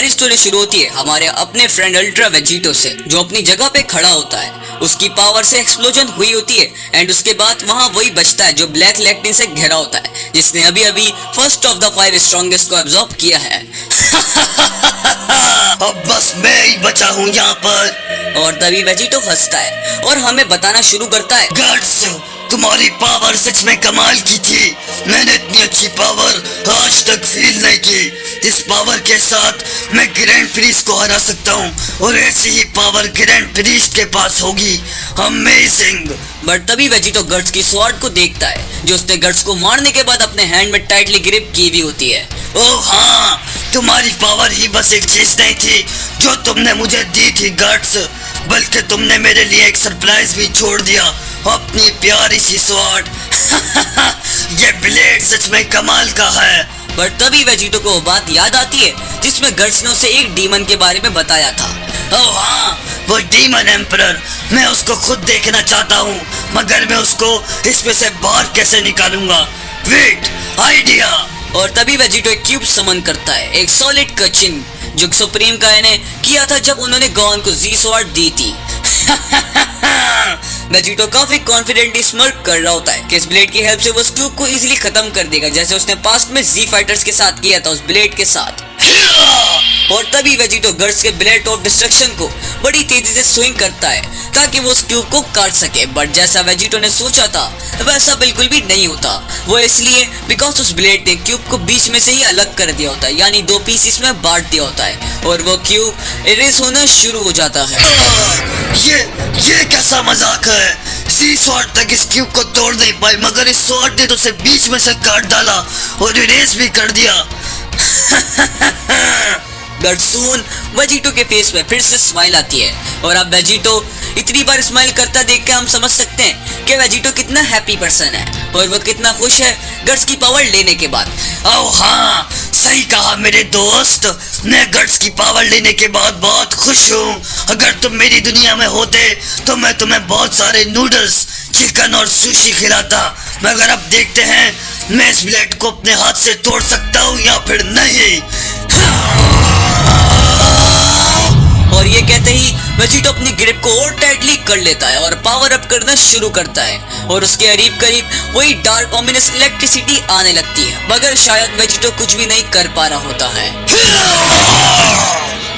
अभी स्टोरी शुरू होती है हमारे अपने फ्रेंड अल्ट्रा वेजिटो से, जो अपनी जगह पे खड़ा होता है। उसकी पावर से एक्सप्लोजन हुई होती है एंड उसके बाद वहाँ वही बचता है जो ब्लैक लाइटनिंग से घिरा होता है, जिसने अभी अभी फर्स्ट ऑफ द 5 स्ट्रॉन्गेस्ट को एब्जॉर्ब किया है। अब बस मैं ही बचा हूँ यहाँ पर। और तभी वेजिटो हंसता है और हमें बताना शुरू करता है, गार्ड्स, तुम्हारी पावर सच में कमाल की थी। मैंने इतनी अच्छी पावर आज तक फील नहीं की। इस पावर के साथ मैं ग्रैंड प्रिंस को हरा सकता हूँ और ऐसी ही पावर ग्रैंड प्रिंस के पास होगी। अमेजिंग। बट तभी वेजिटो गर्ड्स की स्वॉर्ड को देखता है, जो उसने गर्ड्स को मारने के बाद अपने हैंड में टाइटली ग्रिप की हुई होती है। ओह हाँ, तुम्हारी पावर ही बस एक चीज नहीं थी जो तुमने मुझे दी थी गर्ड्स, बल्कि तुमने मेरे लिए एक सरप्राइज भी छोड़ दिया, अपनी प्यारी सी स्वॉर्ड। ये ब्लेड सच में कमाल का है। बट तभी वेजिटो को वो बात याद आती है जिसमें गर्ड्स ने उसे एक डीमन के बारे में बताया था। ओह हाँ, वो डीमन एम्परर। मैं उसको खुद देखना चाहता हूँ, मगर मैं उसको इसमें से बाहर कैसे निकालूंगा। Wait, idea. और तभी वेजिटो एक क्यूब समन करता है, एक सॉलिड कचिन, जो सुप्रीम काया ने किया था जब उन्होंने गॉन को जी स्वॉर्ड दी थी। वेजिटो काफी कॉन्फिडेंटली स्मर्क कर रहा होता है कि इस ब्लेड की हेल्प से वो उस क्यूब को इजीली खत्म कर देगा, जैसे उसने पास्ट में जी फाइटर्स के साथ किया था उस ब्लेड के साथ। और तभी वेजिटो गर्ड्स के ब्लेड ऑफ डिस्ट्रक्शन को बड़ी तेजी से स्विंग करता है ताकि वो उस क्यूब को काट सके। बट जैसा वेजिटो ने सोचा था वैसा बिल्कुल भी नहीं होता। वो इसलिए बिकॉज उस ब्लेड ने क्यूब को बीच में से ही अलग कर दिया होता है, यानी 2 पीसेस में बांट दिया होता है और वो क्यूब इरेज होना शुरू हो जाता है। ये कैसा मजाक है। जी स्वॉर्ड तक इस क्यूब को तोड़ नहीं पाई, मगर इस स्वॉर्ड ने तो उसे बीच में से काट डाला और इरेज भी कर दिया। बट सून वेजिटो के फेस में फिर से स्माइल आती है और अब वेजिटो इतनी बार स्माइल करता देख के हम समझ सकते हैं कि वेजिटो कितना हैप्पी पर्सन है और वो कितना खुश है गर्ड्स की पावर लेने के बाद। ओह हाँ, सही कहा मेरे दोस्त। मैं गर्ड्स की पावर लेने के बाद बहुत खुश हूँ। अगर तुम मेरी दुनिया में होते तो मैं तुम्हें बहुत सारे नूडल्स, चिकन और सुशी खिलाता, मगर अब देखते हैं मैं इस ब्लेड को अपने हाथ से तोड़ सकता हूँ या फिर नहीं। और ये कहते ही वेजिटो अपनी ग्रिप को और टाइटली कर लेता है और पावर अप करना शुरू करता है और उसके करीब करीब वही डार्क ऑमिनस इलेक्ट्रिसिटी आने लगती है, मगर शायद वेजिटो कुछ भी नहीं कर पा रहा होता है।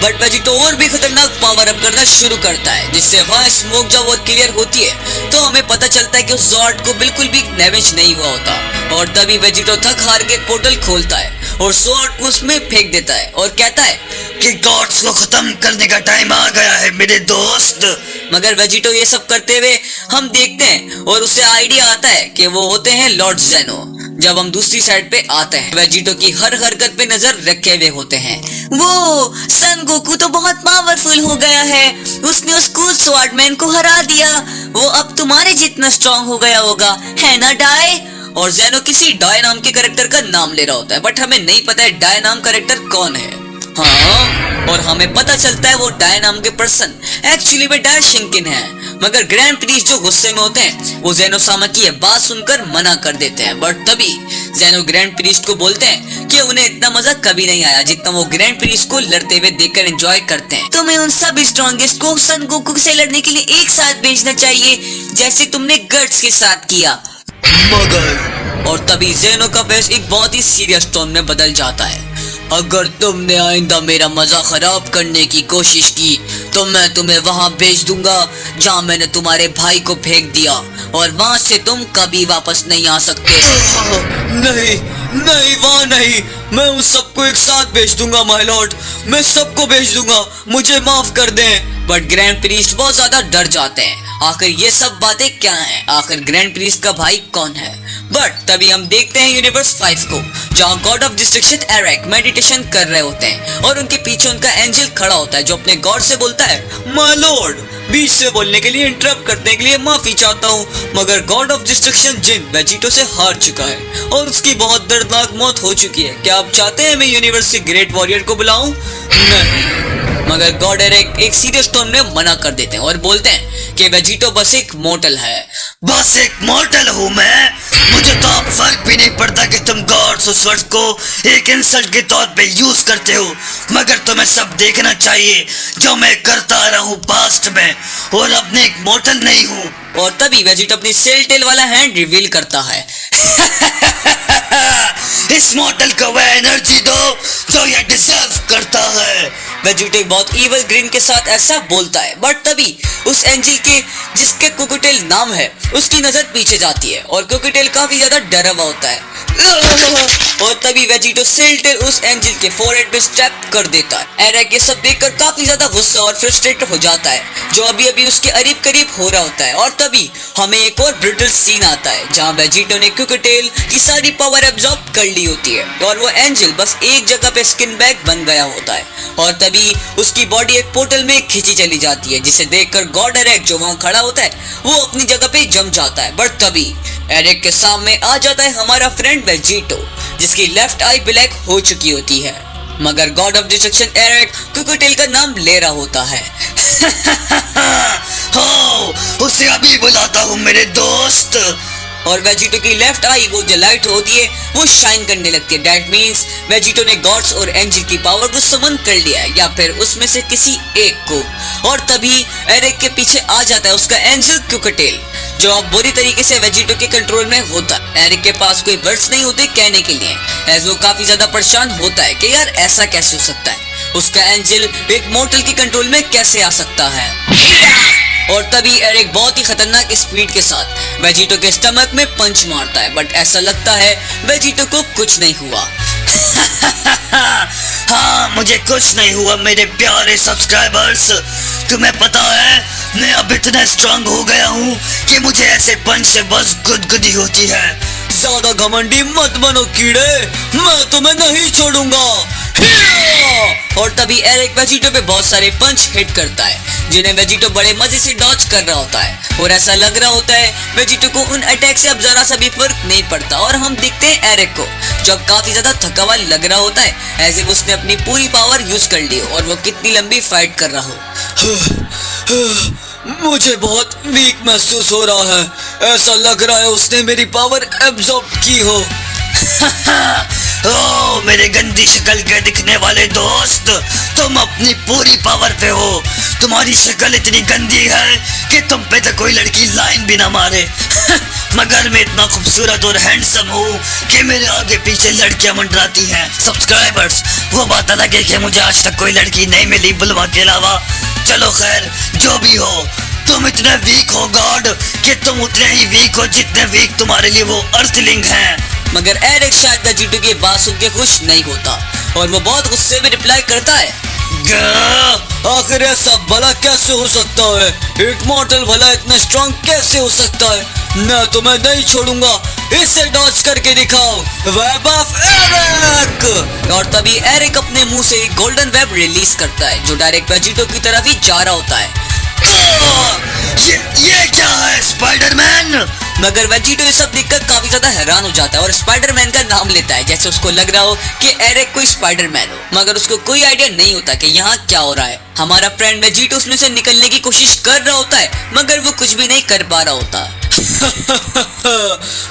बट वेजिटो और भी खतरनाक पावर अप करना शुरू करता है, जिससे वहाँ स्मोक जब वो क्लियर होती है तो हमें पता चलता है कि उस जॉर्ड को बिल्कुल भी डैमेज नहीं हुआ होता। और तभी वेजिटो थक हार के पोर्टल खोलता है और स्वॉर्ड को उसमें फेंक देता है और कहता है कि गॉड्स को खत्म करने का टाइम आ गया है मेरे दोस्त। मगर वेजिटो ये सब करते हुए हम देखते हैं और उसे आइडिया आता है कि वो होते हैं लॉर्ड ज़ेनो। जब हम दूसरी साइड पे आते हैं वेजिटो की हर हरकत पे नजर रखे हुए होते हैं। वो सन गोकू तो बहुत पावरफुल हो गया है, उसने उस कूल स्वॉर्डमैन को हरा दिया, वो अब तुम्हारे जितना स्ट्रांग हो गया होगा, है ना डाई? और ज़ेनो किसी डाई नाम के कैरेक्टर का नाम ले रहा होता है, बट हमें नहीं पता है डाई नाम कैरेक्टर कौन है। हाँ, और हमें पता चलता है वो डाई नाम के पर्सन एक्चुअली में डाई शिंकिन है। मगर ग्रैंड प्रीस्ट जो गुस्से में होते हैं वो ज़ेनो सामा की ये बात सुनकर मना कर देते हैं। बट तभी ज़ेनो ग्रैंड प्रीस्ट को बोलते हैं कि उन्हें इतना मजा कभी नहीं आया जितना वो ग्रैंड प्रीस्ट को लड़ते हुए देखकर एंजॉय करते हैं। तुम्हें उन सब स्ट्रॉन्गेस्ट को सन गोकू से लड़ने के लिए एक साथ भेजना चाहिए, जैसे तुमने गर्ड्स के साथ किया। मगर और तभी ज़ेनो का फेस एक बहुत ही सीरियस टोन में बदल जाता है। अगर तुमने आइंदा मेरा मजा खराब करने की कोशिश की तो मैं तुम्हें वहां भेज दूंगा जहां मैंने तुम्हारे भाई को फेंक दिया और वहां से तुम कभी वापस नहीं आ सकते। नहीं नहीं, वहां नहीं, मैं उन सबको एक साथ भेज दूंगा माय लॉर्ड, मैं सबको भेज दूंगा, मुझे माफ कर दें। बट ग्रैंड प्रीस्ट बहुत ज्यादा डर जाते हैं, आखिर ये सब बातें क्या हैं, आखिर ग्रैंड प्रीस्ट का भाई कौन है। बट तभी हम देखते हैं यूनिवर्स 5 को, जहाँ God of destruction Erech meditation कर रहे होते हैं और उनके पीछे उनका एंजल खड़ा होता है जो अपने गॉड से बोलता है, माय लॉर्ड, बीच से बोलने के लिए, इंटरप्ट करने के लिए माफी चाहता हूँ, मगर गॉड ऑफ डिस्ट्रक्शन जिन वेजिटो से हार चुका है और उसकी बहुत दर्दनाक मौत हो चुकी है। क्या आप चाहते हैं मैं यूनिवर्स के ग्रेट वॉरियर को बुलाऊं? नहीं। मगर गॉड एरिक एक सीरियस टोन में मना कर देते हैं और बोलते हैं कि वेजिटो बस एक मॉर्टल है। बस एक मॉर्टल हूँ मैं। मुझे तो अब फर्क भी नहीं पड़ता कि तुम गॉड्स उस वर्ड को एक इंसल्ट के तौर पे यूज करते हो, मगर तुम्हें सब देखना चाहिए जो मैं करता आ रहा हूँ पास्ट में, और अब मैं एक मॉर्टल नहीं हूँ। और तभी वेजिटो अपनी सेल टेल वाला हैंड रिवील करता है। इस मॉर्टल को वह एनर्जी दो जो ये डिजर्व करता है। वेजिटो एक बहुत इवल ग्रीन के साथ ऐसा बोलता है, बट तभी उस एंजल के जिसके कोकोटेल नाम है उसकी नजर पीछे जाती है और कोकोटेल काफी ज्यादा डरा हुआ होता है। और तभी वेजिटो सेल टेल उस एंजल के फोरहेड पे स्टेप कर देता है। एरिक ये सब देखकर काफी ज्यादा गुस्सा और फ्रस्ट्रेटेड हो जाता है जो अभी अभी उसके करीब करीब हो रहा होता है। और तभी हमें एक और ब्रिटल सीन आता है जहाँ वेजिटो ने कोकोटेल की सारी पावर एब्जॉर्ब कर ली होती है और वो एंजल बस एक जगह पे स्किन बैग बन गया होता है। और तभी उसकी बॉडी एक पोर्टल में खींची चली जाती है, जिसे देखकर गॉड एरिक जो वहाँ खड़ा होता है वो अपनी जगह पे जम जाता है। बट तभी एरिक के सामने आ जाता है हमारा फ्रेंड वेजिटो जिसकी लेफ्ट आई ब्लैक हो चुकी होती है, मगर गॉड ऑफ डिस्ट्रक्शन एरिक कोकोटेल का नाम ले रहा होता है। हो, उसे अभी बुलाता हूँ मेरे दोस्त। और वेजिटो की लेफ्ट आई वो जो लाइट होती है वो शाइन करने लगती है। दैट मींस वेजिटो ने गॉड्स और एंजल की पावर को समन कर लिया है, या फिर उसमें से किसी एक को। और तभी एरिक के पीछे आ जाता है उसका एंजल कोकोटेल जो अब बुरी तरीके से वेजिटो के कंट्रोल में होता है। एरिक के पास कोई वर्ड्स नहीं होते कहने के लिए, एज वो काफी ज्यादा परेशान होता है कि यार ऐसा कैसे हो सकता है, उसका एंजल एक मॉर्टल के कंट्रोल में कैसे आ सकता है। और तभी एरिक बहुत ही खतरनाक स्पीड के साथ वेजिटो के स्टमक में पंच मारता है, बट ऐसा लगता है वेजिटो को कुछ नहीं हुआ। हाँ, मुझे कुछ नहीं हुआ मेरे प्यारे सब्सक्राइबर्स। तुम्हें पता है मैं अब इतना स्ट्रांग हो गया हूँ कि मुझे ऐसे पंच से बस गुदगुदी होती है। ज्यादा घमंडी मत बनो कीड़े, मैं तुम्हें नहीं छोड़ूंगा। और तभी एरिक वेजिटो पे बहुत सारे पंच हिट करता है जिन्हें वेजिटो बड़े मजे से डॉज कर रहा होता है और ऐसा लग रहा होता है वेजिटो को उन अटैक से अब जरा सा भी फर्क नहीं पड़ता। और हम देखते हैं एरिक को जो अब काफी ज्यादा थका हुआ लग रहा होता है, ऐसे उसने अपनी पूरी पावर यूज कर ली और वो कितनी लंबी फाइट कर रहा हो। मुझे बहुत वीक महसूस हो रहा है, ऐसा लग रहा है उसने मेरी पावर एब्जॉर्ब की हो। ओ मेरे गंदी शक्ल के दिखने वाले दोस्त, तुम अपनी पूरी पावर पे हो। तुम्हारी शक्ल इतनी गंदी है कि तुम पे तो कोई लड़की लाइन भी ना मारे। मगर मैं इतना खूबसूरत और हैंडसम हूँ कि मेरे आगे पीछे लड़कियां मंडराती हैं। सब्सक्राइबर्स, वो बात अलग है कि मुझे आज तक कोई लड़की नहीं मिली बुलवा के अलावा। चलो खैर, जो भी हो, तुम इतने वीक हो गॉड कि तुम उतने ही वीक हो जितने वीक तुम्हारे लिए वो अर्थलिंग हैं। मगर एरिक शायद वेजिटो की बात सुन के खुश नहीं होता और वो बहुत गुस्से में रिप्लाई करता है, आखिर ऐसा भला कैसे हो सकता है? एक मॉर्टल भला इतना स्ट्रांग कैसे हो सकता है? मैं तुम्हें नहीं छोड़ूंगा, इसे डॉज करके दिखाओ, वेब ऑफ एरिक। और तभी एरिक अपने मुंह से एक गोल्डन वेब रिलीज करता है जो डायरेक्ट वेजिटो की तरफ ही जा रहा होता है। ये क्या है स्पाइडरमैन? मगर वेजिटो ये सब देखकर काफी ज्यादा हैरान हो जाता है और स्पाइडरमैन का नाम लेता है जैसे उसको लग रहा हो कि एरिक कोई स्पाइडरमैन हो, मगर उसको कोई आइडिया नहीं होता कि यहाँ क्या हो रहा है। हमारा फ्रेंड वेजिटो उसमें से निकलने की कोशिश कर रहा होता है मगर वो कुछ भी नहीं कर पा रहा होता।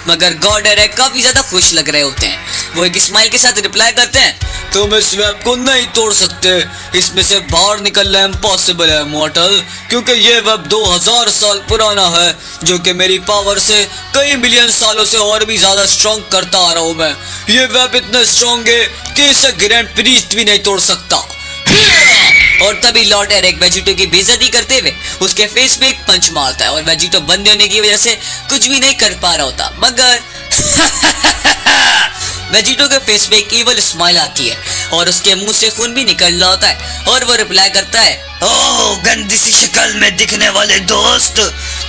मगर गॉड एरिक काफी ज्यादा खुश लग रहे होते हैं, वो एक स्माइल के साथ रिप्लाई करते हैं, तुम इस वेब को नहीं तोड़ सकते, इसमें से बाहर निकलना इम्पॉसिबल है मॉर्टल, क्योंकि ये वेब 2000 साल पुराना है जो कि मेरी पावर से कई मिलियन सालों से और भी ज्यादा स्ट्रॉन्ग करता आ रहा हूँ मैं। ये वेब इतना स्ट्रॉन्ग है कि इसे ग्रैंड प्रीस्ट भी नहीं तोड़ सकता। और तभी लॉर्ड एरिक वेजिटो की बेइज्जती करते हुए उसके फेस में एक पंच मारता है और वेजिटो बंद होने की वजह से कुछ भी नहीं कर पा रहा होता। मगर वेजिटो के फेस में एक इवल स्माइल आती है और उसके मुंह से खून भी निकल रहा होता है और वो रिप्लाई करता है, ओह गंदी सी शक्ल में दिखने वाले दोस्त,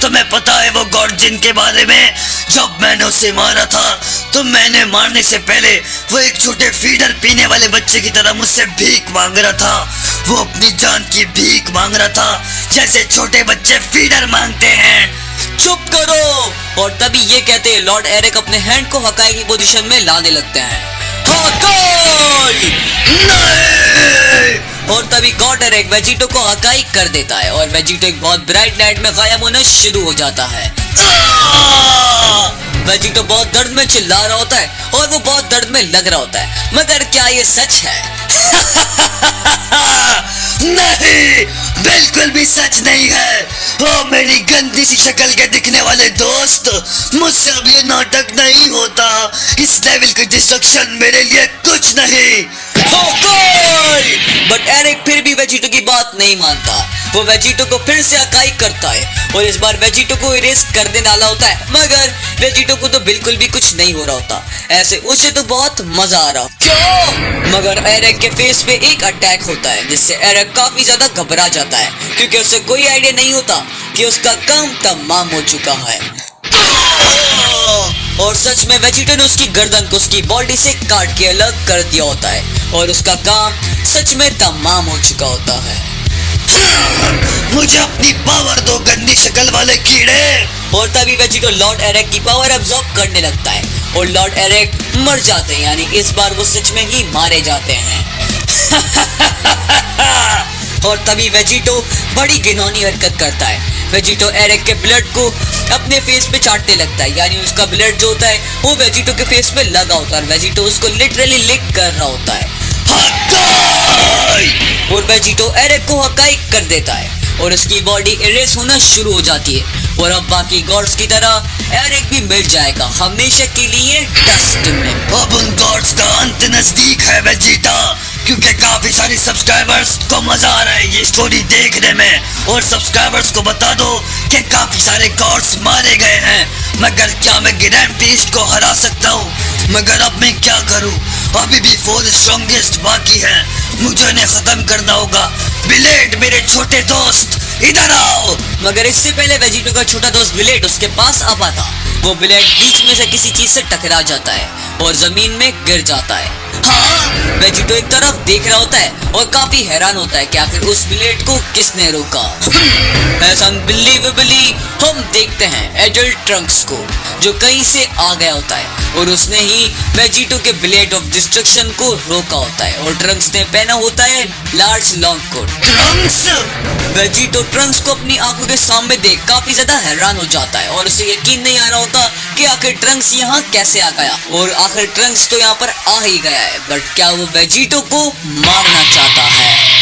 तुम्हें पता है वो गॉड जिन के बारे में? जब मैंने उसे मारा था तो मैंने मारने से पहले वो एक छोटे फीडर पीने वाले बच्चे की तरह मुझसे भीख मांग रहा था। वो अपनी जान की भीख मांग रहा था जैसे छोटे बच्चे फीडर मांगते हैं। चुप करो। और तभी ये कहते हैं लॉर्ड एरिक अपने हैंड को हकाई की पोजीशन में लाने लगते हैं। नहीं! और और तभी गॉड एरिक वेजिटो को हकाई कर देता है और वेजिटो एक बहुत ब्राइट लाइट में गायब होना शुरू हो जाता है। वेजिटो बहुत दर्द में चिल्ला रहा होता है और वो बहुत दर्द में लग रहा होता है, मगर क्या ये सच है? नहीं, बिल्कुल भी सच नहीं है। ओ मेरी गंदी सी शक्ल के दिखने वाले दोस्त, मुझसे अब ये नाटक नहीं होता। इस डेविल की डिस्ट्रक्शन मेरे लिए कुछ नहीं। बट एरिक फिर भी वेजिटो की बात नहीं मानता। वो वेजिटो को फिर से अकाई करता है और इस बार वेजिटो को इरेज कर देने वाला होता है, मगर वेजिटो को तो बिल्कुल भी कुछ नहीं हो रहा होता। ऐसे उसे तो बहुत मजा आ रहा क्यों? मगर एरिक के फेस पे एक अटैक होता है जिससे एरिक काफी ज्यादा घबरा जाता है क्योंकि उसे कोई आइडिया नहीं होता कि उसका काम तमाम हो चुका है। और सच में वेजिटो ने उसकी गर्दन को उसकी बॉडी से काट के अलग कर दिया होता है और उसका काम सच में तमाम हो चुका होता है। मुझे अपनी पावर दो गंदी शक्ल वाले कीड़े। और तभी वेजिटो लॉर्ड एरिक की पावर अब्सॉर्ब करने लगता है और लॉर्ड एरिक मर जाते हैं, यानी इस बार वो सच में ही मारे जाते हैं। और तभी वेजिटो बड़ी घिनौनी हरकत करता है। वेजिटो एरिक के ब्लड को अपने फेस पे चाटने लगता है, यानी उसका ब्लड जो होता है वो वेजिटो के फेस पे लगा होता है और वेजिटो उसको लिटरली लिक कर रहा होता है। और वेजिटो एरिक को हकाई कर देता है और उसकी बॉडी इरेज होना शुरू हो जाती है और अब बाकी गॉड्स की तरह एरिक भी मिल जाएगा हमेशा के लिए डस्ट में। अब उन गॉड्स का अंत नजदीक है वेजिटा, क्योंकि काफी सारे सब्सक्राइबर्स को मजा आ रहा है ये स्टोरी देखने में। और सब्सक्राइबर्स को बता दो कि काफी सारे गॉड्स मारे गए हैं, मगर क्या मैं ग्रैंड बीस्ट को हरा सकता हूँ? मगर अब मैं क्या करूँ? अभी भी 4 स्ट्रॉन्गेस्ट बाकी हैं, मुझे उन्हें खत्म करना होगा। ब्लेड मेरे छोटे दोस्त इधर आओ। मगर इससे पहले वेजिटो का छोटा दोस्त ब्लेड उसके पास आ पाता, वो ब्लेड बीच में से किसी चीज से टकरा जाता है और जमीन में गिर जाता है। हाँ, वेजिटो एक तरफ देख रहा होता है और काफी हैरान होता है कि आखिर उस ब्लेड को किसने रोका। ऐसा अनबिलीवेबली हम देखते हैं एडल्ट ट्रंक्स को जो कहीं से आ गया होता है और उसने ही वेजिटो के ब्लेड ऑफ डिस्ट्रक्शन को रोका होता है और ट्रंक्स ने पहना होता है large long coat. Trunks! Vegito Trunks को अपनी आंखों के सामने देख काफी ज्यादा हैरान हो जाता है और उसे यकीन नहीं आ रहा होता कि आखिर ट्रंक्स यहाँ कैसे आ गया और आखिर ट्रंक्स तो यहाँ पर आ ही गया है, बट क्या वो वेजिटो को मारना चाहता है?